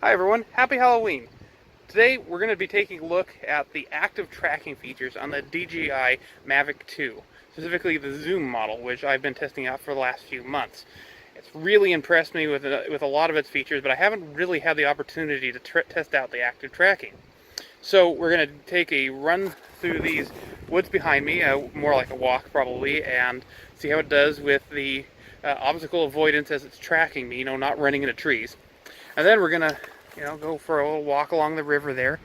Hi everyone, happy Halloween! Today we're going to be taking a look at the active tracking features on the DJI Mavic 2, specifically the zoom model, which I've been testing out for the last few months. It's really impressed me with a lot of its features, but I haven't really had the opportunity to test out the active tracking. So we're going to take a run through these woods behind me, more like a walk probably, and see how it does with the obstacle avoidance as it's tracking me, not running into trees. And then we're gonna, go for a little walk along the river there,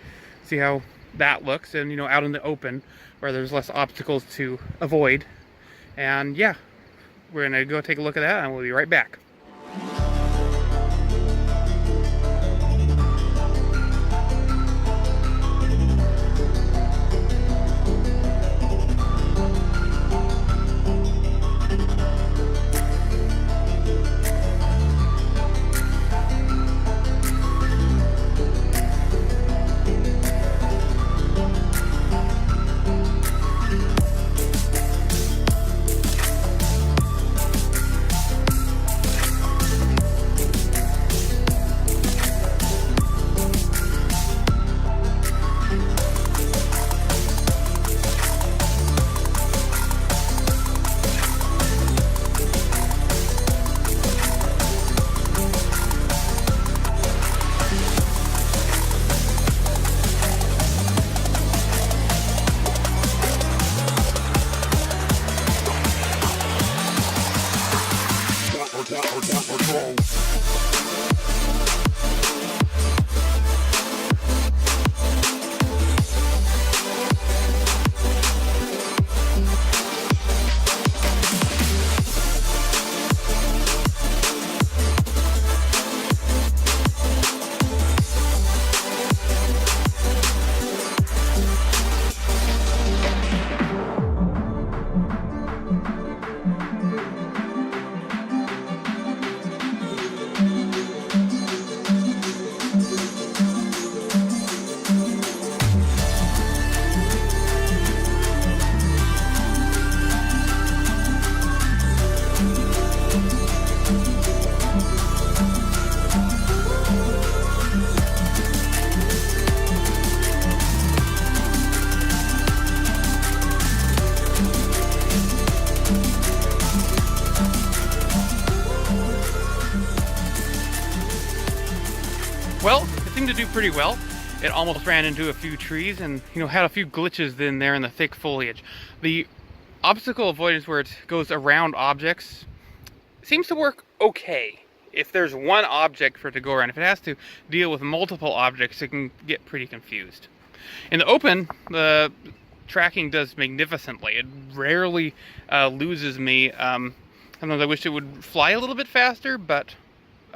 see how that looks, and out in the open where there's less obstacles to avoid. And yeah, we're gonna go take a look at that, and we'll be right back. Well, it seemed to do pretty well. It almost ran into a few trees and, had a few glitches in there in the thick foliage. The obstacle avoidance where it goes around objects seems to work okay. If there's one object for it to go around, if it has to deal with multiple objects, it can get pretty confused. In the open, the tracking does magnificently. It rarely loses me. Sometimes I wish it would fly a little bit faster, but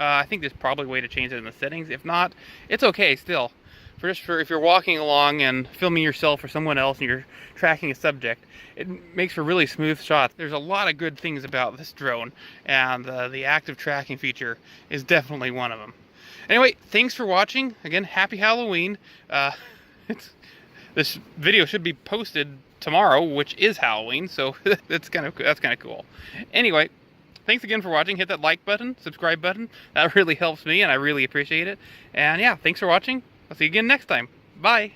I think there's probably a way to change it in the settings. If not, it's okay still. For if you're walking along and filming yourself or someone else and you're tracking a subject, it makes for really smooth shots. There's a lot of good things about this drone, and the active tracking feature is definitely one of them. Anyway, thanks for watching. Again, happy Halloween. This video should be posted tomorrow, which is Halloween, so that's kind of cool. Anyway, thanks again for watching. Hit that like button, subscribe button. That really helps me, and I really appreciate it. And yeah, thanks for watching. I'll see you again next time. Bye.